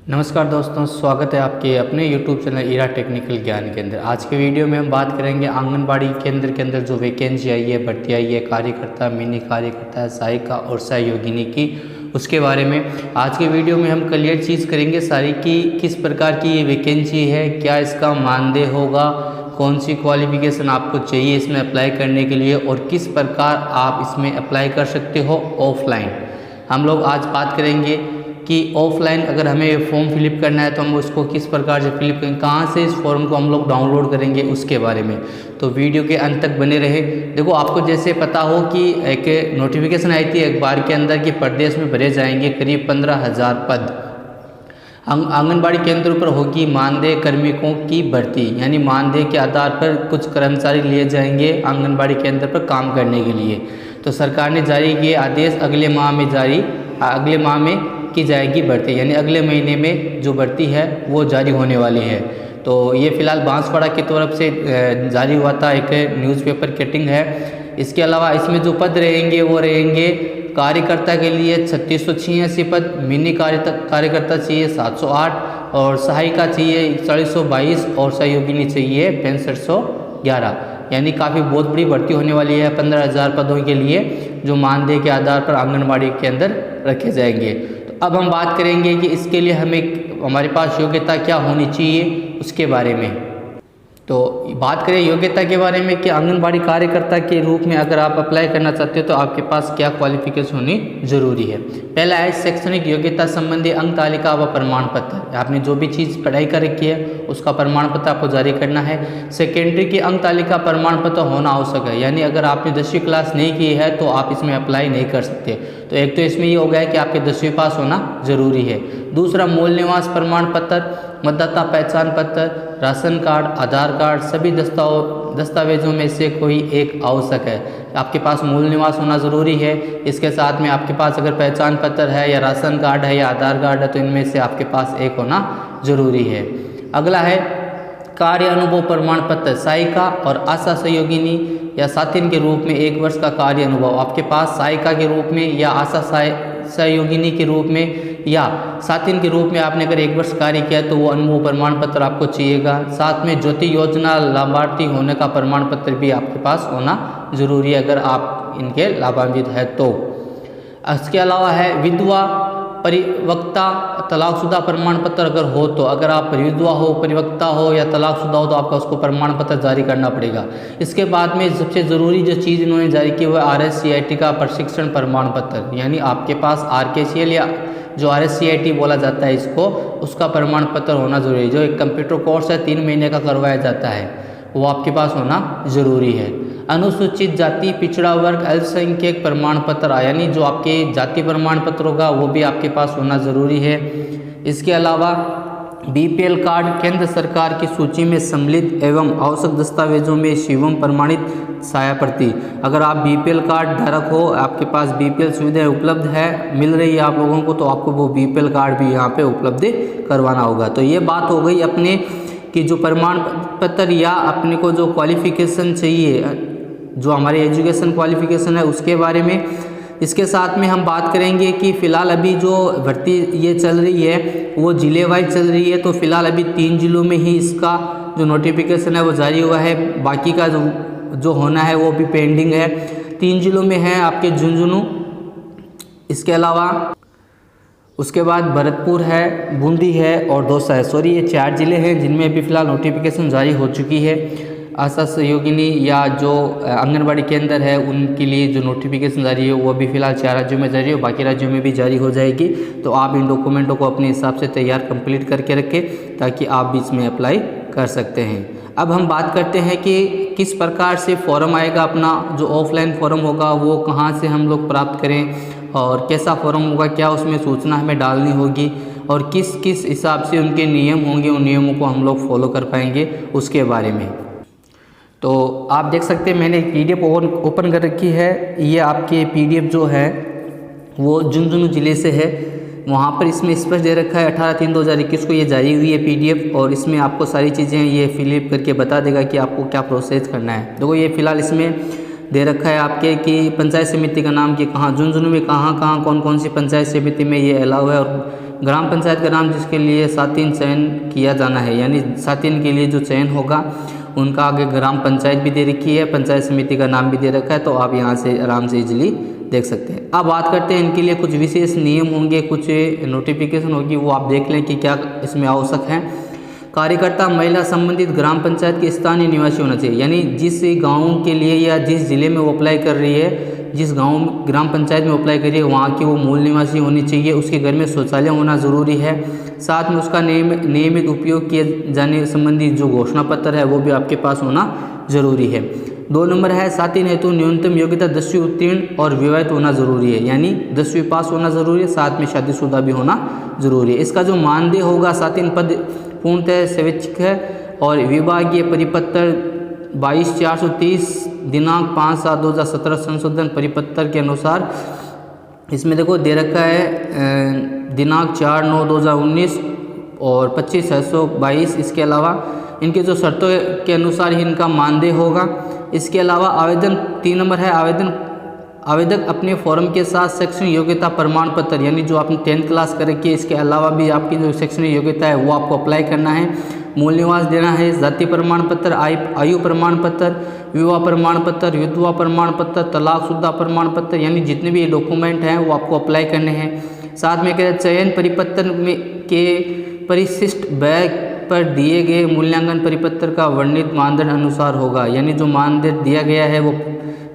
नमस्कार दोस्तों, स्वागत है आपके अपने YouTube चैनल ईरा टेक्निकल ज्ञान के अंदर। आज के वीडियो में हम बात करेंगे आंगनबाड़ी केंद्र के अंदर जो वैकेंसी आई है, भर्ती आई है, कार्यकर्ता, मिनी कार्यकर्ता, सहायिका और सहयोगिनी की, उसके बारे में आज के वीडियो में हम क्लियर चीज़ करेंगे सारी कि किस प्रकार की ये वैकेंसी है, क्या इसका मानदेय होगा, कौन सी क्वालिफिकेशन आपको चाहिए इसमें अप्लाई करने के लिए और किस प्रकार आप इसमें अप्लाई कर सकते हो ऑफलाइन। हम लोग आज बात करेंगे कि ऑफलाइन अगर हमें फॉर्म फिलअप करना है तो हम उसको किस प्रकार से फिलअप करेंगे, कहाँ से इस फॉर्म को हम लोग डाउनलोड करेंगे, उसके बारे में। तो वीडियो के अंत तक बने रहे। देखो, आपको जैसे पता हो कि एक नोटिफिकेशन आई थी अखबार के अंदर कि प्रदेश में भरे जाएंगे करीब 15,000 पद। आंगनबाड़ी केंद्रों पर होगी मानदेय कार्मिकों की भर्ती, यानी मानदेय के आधार पर कुछ कर्मचारी लिए जाएंगे आंगनबाड़ी केंद्र पर काम करने के लिए। तो सरकार ने जारी किए आदेश, अगले माह में की जाएगी भर्ती, यानी अगले महीने में जो भर्ती है वो जारी होने वाली है। तो ये फिलहाल बांसवाड़ा की तरफ से जारी हुआ था, एक न्यूज़पेपर कटिंग है। इसके अलावा इसमें जो पद रहेंगे वो रहेंगे कार्यकर्ता के लिए 3686 पद, मिनी कार्यकर्ता चाहिए 708 और सहायिका चाहिए 4122 और सहयोगिनी चाहिए 6511। यानी काफ़ी बहुत बड़ी भर्ती होने वाली है 15,000 पदों के लिए, जो मानदेय के आधार पर आंगनबाड़ी के अंदर रखे जाएंगे। तो अब हम बात करेंगे कि इसके लिए हमारे पास योग्यता क्या होनी चाहिए उसके बारे में। तो बात करें योग्यता के बारे में कि आंगनबाड़ी कार्यकर्ता के रूप में अगर आप अप्लाई करना चाहते हो तो आपके पास क्या क्वालिफिकेशन होनी जरूरी है। पहला है शैक्षणिक योग्यता संबंधी अंक तालिका व प्रमाण पत्र। आपने जो भी चीज़ पढ़ाई कर रखी है उसका प्रमाण पत्र आपको जारी करना है। सेकेंडरी की अंक तालिका प्रमाण पत्र होना आवश्यक है, यानी अगर आपने 10वीं क्लास नहीं की है तो आप इसमें अप्लाई नहीं कर सकते। तो एक तो इसमें ये हो गया है कि आपके 10वीं पास होना जरूरी है। दूसरा, मूल निवास प्रमाण पत्र, मतदाता पहचान पत्र, राशन कार्ड, आधार कार्ड, सभी दस्तावेजों में से कोई एक आवश्यक है। आपके पास मूल निवास होना ज़रूरी है। इसके साथ में आपके पास अगर पहचान पत्र है या राशन कार्ड है या आधार कार्ड है तो इनमें से आपके पास एक होना ज़रूरी है। अगला है कार्य अनुभव प्रमाण पत्र, सहायिका और आशा सहयोगिनी या साथिन के रूप में 1 वर्ष का कार्य अनुभव आपके पास सहायिका के रूप में या आशा सहयोगिनी के रूप में या साथिन के रूप में आपने अगर 1 वर्ष कार्य किया तो वो अनुभव प्रमाण पत्र आपको चाहिएगा। साथ में ज्योति योजना लाभार्थी होने का प्रमाण पत्र भी आपके पास होना जरूरी है अगर आप इनके लाभान्वित है तो। इसके अलावा है विधवा परिवक्ता तलाकशुदा प्रमाण पत्र अगर हो तो, अगर आप विधवा हो, परिवक्ता हो या तलाकशुदा हो तो आपका उसको प्रमाण पत्र जारी करना पड़ेगा। इसके बाद में सबसे ज़रूरी जो चीज़ इन्होंने जारी की वह RSCIT का प्रशिक्षण प्रमाण पत्र, यानी आपके पास RKCL या जो RSCIT बोला जाता है इसको, उसका प्रमाण पत्र होना जरूरी है। जो एक कंप्यूटर कोर्स है 3 महीने का करवाया जाता है, वो आपके पास होना जरूरी है। अनुसूचित जाति, पिछड़ा वर्ग, अल्पसंख्यक प्रमाण पत्र, यानी जो आपके जाति प्रमाण पत्र होगा वो भी आपके पास होना ज़रूरी है। इसके अलावा BPL कार्ड, केंद्र सरकार की सूची में सम्मिलित एवं आवश्यक दस्तावेजों में शिवम प्रमाणित सहायता। अगर आप BPL कार्ड धारक हो, आपके पास BPL सुविधाएं उपलब्ध है, मिल रही है आप लोगों को, तो आपको वो BPL कार्ड भी यहाँ पे उपलब्ध करवाना होगा। तो ये बात हो गई अपने कि जो प्रमाण पत्र या अपने को जो क्वालिफिकेशन चाहिए, जो हमारी एजुकेशन क्वालिफिकेशन है उसके बारे में। इसके साथ में हम बात करेंगे कि फ़िलहाल अभी जो भर्ती ये चल रही है वो ज़िले वाइज चल रही है। तो फ़िलहाल अभी 3 जिलों में ही इसका जो नोटिफिकेशन है वो जारी हुआ है, बाकी का जो होना है वो भी पेंडिंग है। 3 जिलों में है आपके झुंझुनू, इसके अलावा उसके बाद भरतपुर है, बूंदी है और दौसा है। सॉरी, ये 4 जिले हैं जिनमें अभी फ़िलहाल नोटिफिकेशन जारी हो चुकी है। आशा सहयोगिनी या जो आंगनबाड़ी केंद्र है उनके लिए जो नोटिफिकेशन जारी है वो भी फ़िलहाल 4 राज्यों में जारी है, बाकी राज्यों में भी जारी हो जाएगी। तो आप इन डॉक्यूमेंटों को अपने हिसाब से तैयार कंप्लीट करके रखें ताकि आप भी इसमें अप्लाई कर सकते हैं। अब हम बात करते हैं कि किस प्रकार से फॉर्म आएगा, अपना जो ऑफलाइन फॉर्म होगा वो कहाँ से हम लोग प्राप्त करें और कैसा फॉर्म होगा, क्या उसमें सूचना हमें डालनी होगी और किस किस हिसाब से उनके नियम होंगे, उन नियमों को हम लोग फॉलो कर पाएंगे उसके बारे में। तो आप देख सकते हैं मैंने एक PDF ओपन कर रखी है। ये आपके PDF जो है वो झुंझुनू ज़िले से है, वहाँ पर इसमें स्पष्ट दे रखा है 18/3/2021 को ये जारी हुई है PDF, और इसमें आपको सारी चीज़ें ये फिलअप करके बता देगा कि आपको क्या प्रोसेस करना है। देखो, ये फ़िलहाल इसमें दे रखा है आपके कि पंचायत समिति का नाम कि कहाँ झुंझुनू में कहाँ कौन कौन सी पंचायत समिति में ये अलाउ है और ग्राम पंचायत का नाम जिसके लिए सातिन चयन किया जाना है, यानी सातिन के लिए जो चयन होगा उनका आगे ग्राम पंचायत भी दे रखी है, पंचायत समिति का नाम भी दे रखा है, तो आप यहाँ से आराम से इजीली देख सकते हैं। अब बात करते हैं इनके लिए कुछ विशेष नियम होंगे, कुछ नोटिफिकेशन होगी, वो आप देख लें कि क्या इसमें आवश्यक है। कार्यकर्ता महिला संबंधित ग्राम पंचायत के स्थानीय निवासी होना चाहिए, यानी जिस गांव के लिए या जिस जिले में वो अप्लाई कर रही है, जिस गांव ग्राम पंचायत में अप्लाई करिए वहाँ की वो मूल निवासी होनी चाहिए। उसके घर में शौचालय होना ज़रूरी है। साथ में उसका नियमित उपयोग किए जाने संबंधी जो घोषणा पत्र है वो भी आपके पास होना ज़रूरी है। 2 नंबर है सातिन हेतु न्यूनतम योग्यता 10वीं उत्तीर्ण और विवाहित होना ज़रूरी है, यानी 10वीं पास होना ज़रूरी है, साथ में शादीशुदा भी होना ज़रूरी है। इसका जो मानदेय होगा, सातिन पद पूर्णतः स्वैच्छिक है और विभागीय परिपत्र 22/430 दिनांक 5/7/2017 संशोधन परिपत्र के अनुसार इसमें देखो दे रखा है दिनांक 4/9/2019 और 25/622। इसके अलावा इनके जो शर्तों के अनुसार ही इनका मानदेय होगा। इसके अलावा आवेदन 3 नंबर है आवेदक अपने फॉर्म के साथ शैक्षणिक योग्यता प्रमाण पत्र, यानी जो आपने 10th क्लास कर रखी है, इसके अलावा भी आपकी जो शैक्षणिक योग्यता है वो आपको अप्लाई करना है। मूल निवास देना है, जाति प्रमाण पत्र, आयु प्रमाण पत्र, विवाह प्रमाण पत्र, विधवा प्रमाण पत्र, तलाकशुदा प्रमाण पत्र, यानी जितने भी ये डॉक्यूमेंट हैं वो आपको अप्लाई करने हैं। साथ में कह चयन परिपत्र में के परिशिष्ट व्यय पर दिए गए मूल्यांकन परिपत्र का वर्णित मानदंड अनुसार होगा, यानी जो मानदंड दिया गया है वो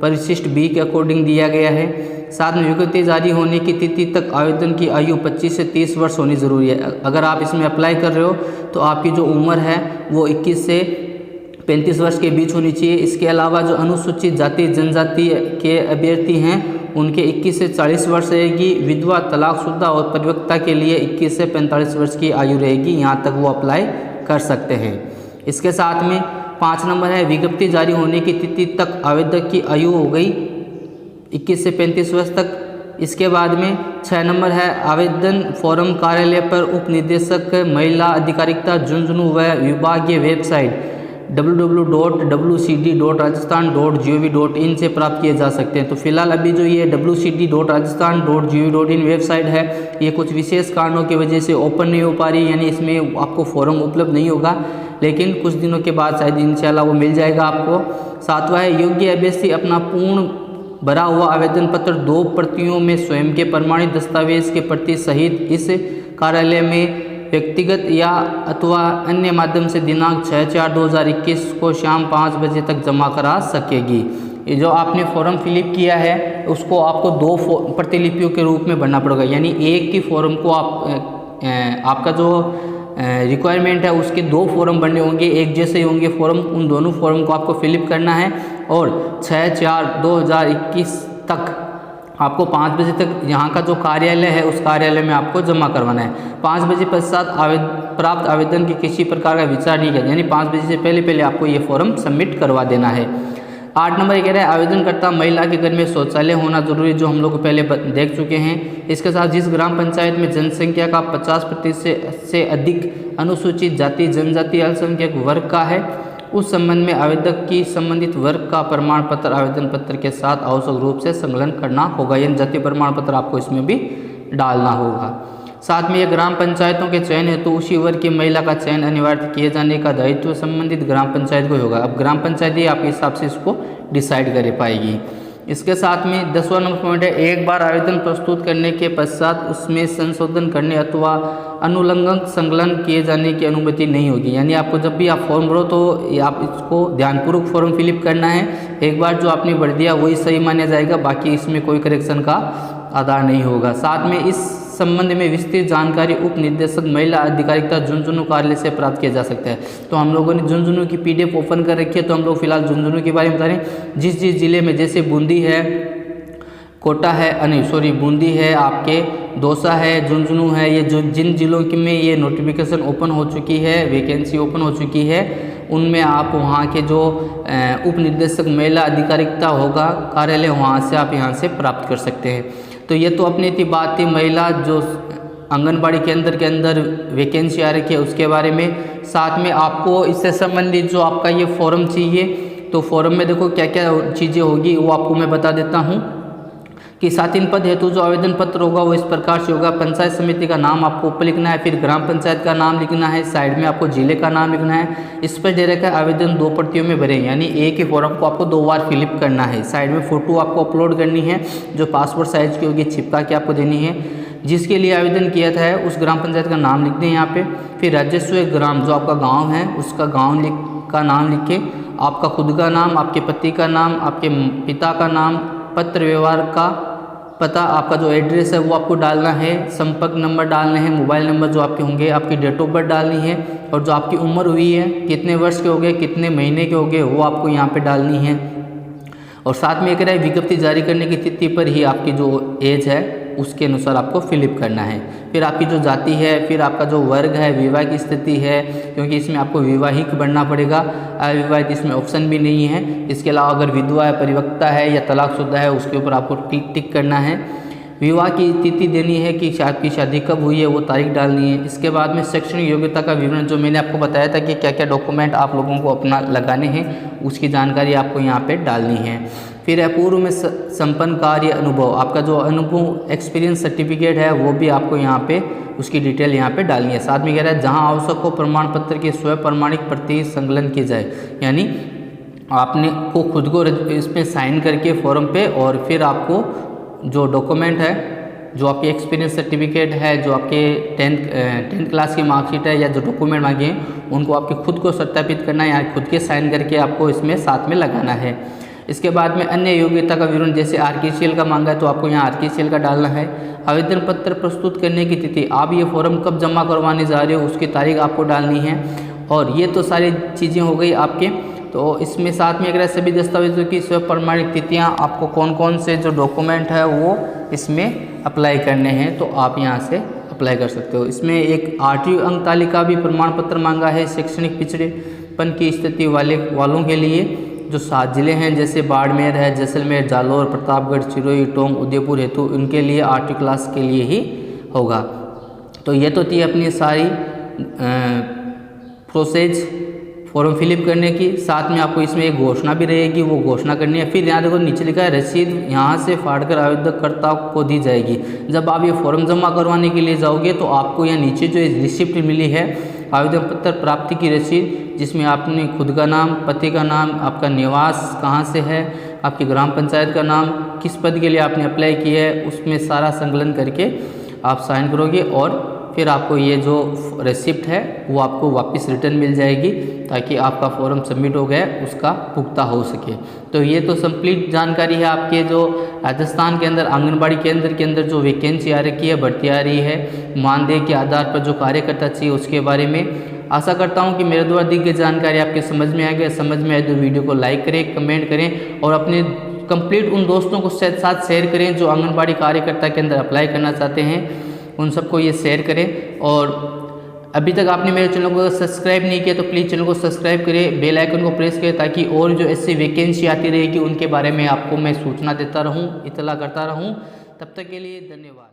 परिशिष्ट बी के अकॉर्डिंग दिया गया है। साथ में विज्ञप्ति जारी होने की तिथि तक आवेदन की आयु 25 से 30 वर्ष होनी ज़रूरी है। अगर आप इसमें अप्लाई कर रहे हो तो आपकी जो उम्र है वो 21 से 35 वर्ष के बीच होनी चाहिए। इसके अलावा जो अनुसूचित जाति जनजाति के अभ्यर्थी हैं उनके 21 से 40 वर्ष रहेगी। विधवा, तलाकशुदा और परिपक्वता के लिए 21 से 45 वर्ष की आयु रहेगी, यहाँ तक वो अप्लाई कर सकते हैं। इसके साथ में 5 नंबर है विज्ञप्ति जारी होने की तिथि तक आवेदक की आयु हो गई 21 से 35 वर्ष तक। इसके बाद में 6 नंबर है आवेदन फॉर्म कार्यालय पर उप निदेशक महिला अधिकारिता झुंझुनू व विभागीय वेबसाइट www.wcd.rajasthan.gov.in से प्राप्त किए जा सकते हैं। तो फिलहाल अभी जो ये wcd.rajasthan.gov.in वेबसाइट है ये कुछ विशेष कारणों की वजह से ओपन नहीं हो पा रही, यानी इसमें आपको फॉर्म उपलब्ध नहीं होगा, लेकिन कुछ दिनों के बाद शायद इंशाल्लाह वो मिल जाएगा आपको। 7वां है योग्य अभ्यर्थी अपना पूर्ण भरा हुआ आवेदन पत्र 2 प्रतियों में स्वयं के प्रमाणित दस्तावेज के प्रति सहित इस कार्यालय में व्यक्तिगत या अथवा अन्य माध्यम से दिनांक 6/4/2021 को शाम 5 बजे तक जमा करा सकेगी। ये जो आपने फॉर्म फिलअप किया है उसको आपको 2 प्रतिलिपियों के रूप में भरना पड़ेगा, यानी एक की फॉर्म को आपका जो रिक्वायरमेंट है उसके 2 फॉर्म भरने होंगे, एक जैसे ही होंगे फॉर्म, उन दोनों फॉर्म को आपको फिलअप करना है और 6/4/2021 तक आपको 5 बजे तक यहाँ का जो कार्यालय है उस कार्यालय में आपको जमा करवाना है। 5 बजे पश्चात प्राप्त आवेदन की किसी प्रकार का विचार नहीं किया, यानी 5 बजे से पहले आपको ये फॉर्म सबमिट करवा देना है। 8 नंबर कह रहा है आवेदनकर्ता महिला के घर में शौचालय होना जरूरी, जो हम लोग पहले देख चुके हैं। इसके साथ जिस ग्राम पंचायत में जनसंख्या का 50% से अधिक अनुसूचित जाति जनजाति अल्पसंख्यक वर्ग का है उस संबंध में आवेदक की संबंधित वर्ग का प्रमाण पत्र आवेदन पत्र के साथ आवश्यक रूप से संलग्न करना होगा, यानी जाति प्रमाण पत्र आपको इसमें भी डालना होगा। साथ में ये ग्राम पंचायतों के चयन हेतु उसी वर्ग की महिला का चयन अनिवार्य किए जाने का दायित्व संबंधित ग्राम पंचायत को होगा। अब ग्राम पंचायत ही आपके हिसाब से इसको डिसाइड कर पाएगी। इसके साथ में 10वां नंबर पॉइंट है एक बार आवेदन प्रस्तुत करने के पश्चात उसमें संशोधन करने अथवा अनुलंघन संकलन किए जाने की अनुमति नहीं होगी, यानी आपको जब भी आप फॉर्म भरो तो आप इसको ध्यानपूर्वक फॉर्म फिलअप करना है। एक बार जो आपने भर दिया वही सही माना जाएगा, बाकी इसमें कोई करेक्शन का आधार नहीं होगा। साथ में इस संबंध में विस्तृत जानकारी उप निदेशक महिला अधिकारिता झुंझुनू कार्यालय से प्राप्त किया जा सकता है। तो हम लोगों ने झुंझुनू की PDF ओपन कर रखी है, तो हम लोग फिलहाल झुंझुनू के बारे में बता रहे हैं। जिस जिले में, जैसे बूंदी है, कोटा है, बूंदी है, आपके दौसा है, झुंझुनू है, ये जो जिन जिलों में ये नोटिफिकेशन ओपन हो चुकी है, वैकेंसी ओपन हो चुकी है, उनमें आप वहाँ के जो उप निदेशक महिला अधिकारिता होगा कार्यालय, वहाँ से आप यहाँ से प्राप्त कर सकते हैं। तो ये तो अपनी थी बात थी महिला जो आंगनबाड़ी केंद्र के अंदर वैकेंसी आ रखी है उसके बारे में। साथ में आपको इससे संबंधित जो आपका ये फॉर्म चाहिए, तो फॉर्म में देखो क्या क्या चीज़ें होगी वो आपको मैं बता देता हूँ कि सातिन पद हेतु जो आवेदन पत्र होगा वो इस प्रकार से होगा। पंचायत समिति का नाम आपको ऊपर लिखना है, फिर ग्राम पंचायत का नाम लिखना है, साइड में आपको जिले का नाम लिखना है। इस पर दे रखा है आवेदन 2 प्रतियों में भरें, यानी एक ही फॉर्म को आपको 2 बार फिलअप करना है। साइड में फ़ोटो आपको अपलोड करनी है जो पासपोर्ट साइज की होगी, चिपका के आपको देनी है। जिसके लिए आवेदन किया था है उस ग्राम पंचायत का नाम लिख दें यहाँ पे। फिर राजस्व ग्राम जो आपका गाँव है उसका गाँव का नाम लिख के आपका खुद का नाम, आपके पति का नाम, आपके पिता का नाम, पत्र व्यवहार का पता, आपका जो एड्रेस है वो आपको डालना है, संपर्क नंबर डालने हैं, मोबाइल नंबर जो आपके होंगे, आपकी डेट ऑफ बर्थ डालनी है और जो आपकी उम्र हुई है, कितने वर्ष के हो गए, कितने महीने के हो गए, वो आपको यहाँ पे डालनी है। और साथ में एक रहा है विज्ञप्ति जारी करने की तिथि पर ही आपकी जो एज है उसके अनुसार आपको फिलअप करना है। फिर आपकी जो जाति है, फिर आपका जो वर्ग है, विवाह की स्थिति है, क्योंकि इसमें आपको विवाहिक बनना पड़ेगा, अविवाहित इसमें ऑप्शन भी नहीं है। इसके अलावा अगर विधवा है, परिवक्ता है या तलाकशुदा है उसके ऊपर आपको टिक करना है। विवाह की तिथि देनी है कि आपकी शादी कब हुई है वो तारीख डालनी है। इसके बाद में शैक्षणिक योग्यता का विवरण जो मैंने आपको बताया था कि क्या क्या डॉक्यूमेंट आप लोगों को अपना लगाने हैं उसकी जानकारी आपको यहाँ पे डालनी है। फिर है पूर्व में संपन्न कार्य अनुभव, आपका जो अनुभव एक्सपीरियंस सर्टिफिकेट है वो भी आपको यहाँ पे उसकी डिटेल यहाँ पे डालनी है। साथ में कह रहा है जहाँ आवश्यक हो प्रमाण पत्र की स्वयं प्रमाणिक प्रति संकलन की जाए, यानी आपने को खुद को इसमें साइन करके फॉर्म पे और फिर आपको जो डॉक्यूमेंट है, जो आपकी एक्सपीरियंस सर्टिफिकेट है, जो आपके 10th क्लास की मार्कशीट है या जो डॉक्यूमेंट मांगे हैं उनको आपके खुद को सत्यापित करना है या खुद के साइन करके आपको इसमें साथ में लगाना है। इसके बाद में अन्य योग्यता का विवरण जैसे RKCL का मांगा है तो आपको यहाँ RKCL का डालना है। आवेदन पत्र प्रस्तुत करने की तिथि, आप ये फॉर्म कब जमा करवाने जा रहे हो उसकी तारीख आपको डालनी है। और ये तो सारी चीज़ें हो गई आपके। तो इसमें साथ में अगर सभी दस्तावेजों की स्वयं प्रमाणित तिथियाँ, आपको कौन कौन से जो डॉक्यूमेंट है वो इसमें अप्लाई करने हैं तो आप यहाँ से अप्लाई कर सकते हो। इसमें एक RTO अंक तालिका भी प्रमाण पत्र मांगा है शैक्षणिक पिछड़ेपन की स्थिति वालों के लिए। जो 7 जिले हैं जैसे बाड़मेर है, जैसलमेर, जालौर, प्रतापगढ़, सिरोही, टोंक, उदयपुर हेतु उनके लिए RTO क्लास के लिए ही होगा। तो ये तो थी अपनी सारी प्रोसेस फॉर्म फिलअप करने की। साथ में आपको इसमें एक घोषणा भी रहेगी, वो घोषणा करनी है। फिर यहाँ देखो नीचे लिखा है रसीद यहाँ से फाड़कर आवेदनकर्ता को दी जाएगी। जब आप ये फॉर्म जमा करवाने के लिए जाओगे तो आपको यहाँ नीचे जो रिसिप्ट मिली है आवेदन पत्र प्राप्ति की रसीद, जिसमें आपने खुद का नाम, पति का नाम, आपका निवास कहाँ से है, आपकी ग्राम पंचायत का नाम, किस पद के लिए आपने अप्लाई किया है, उसमें सारा संकलन करके आप साइन करोगे और फिर आपको ये जो रेसिप्ट है वो आपको वापस रिटर्न मिल जाएगी ताकि आपका फॉर्म सबमिट हो गया उसका पुख्ता हो सके। तो ये तो कंप्लीट जानकारी है आपके जो राजस्थान के अंदर आंगनबाड़ी केंद्र के अंदर जो वैकेंसी आ रखी है, भर्ती आ रही है, मानदेय के आधार पर जो कार्यकर्ता चाहिए उसके बारे में। आशा करता हूँ कि मेरे द्वारा दी गई जानकारी आपके समझ में आ गई। समझ में आए तो वीडियो को लाइक करें, कमेंट करें और अपने कंप्लीट उन दोस्तों को साथ शेयर करें जो आंगनबाड़ी कार्यकर्ता के अंदर अप्लाई करना चाहते हैं, उन सबको ये शेयर करें। और अभी तक आपने मेरे चैनल को सब्सक्राइब नहीं किया तो प्लीज़ चैनल को सब्सक्राइब करें, बेल आइकन को प्रेस करें ताकि और जो ऐसी वैकेंसी आती रहेगी उनके बारे में आपको मैं सूचना देता रहूं, इत्तला करता रहूं। तब तक के लिए धन्यवाद।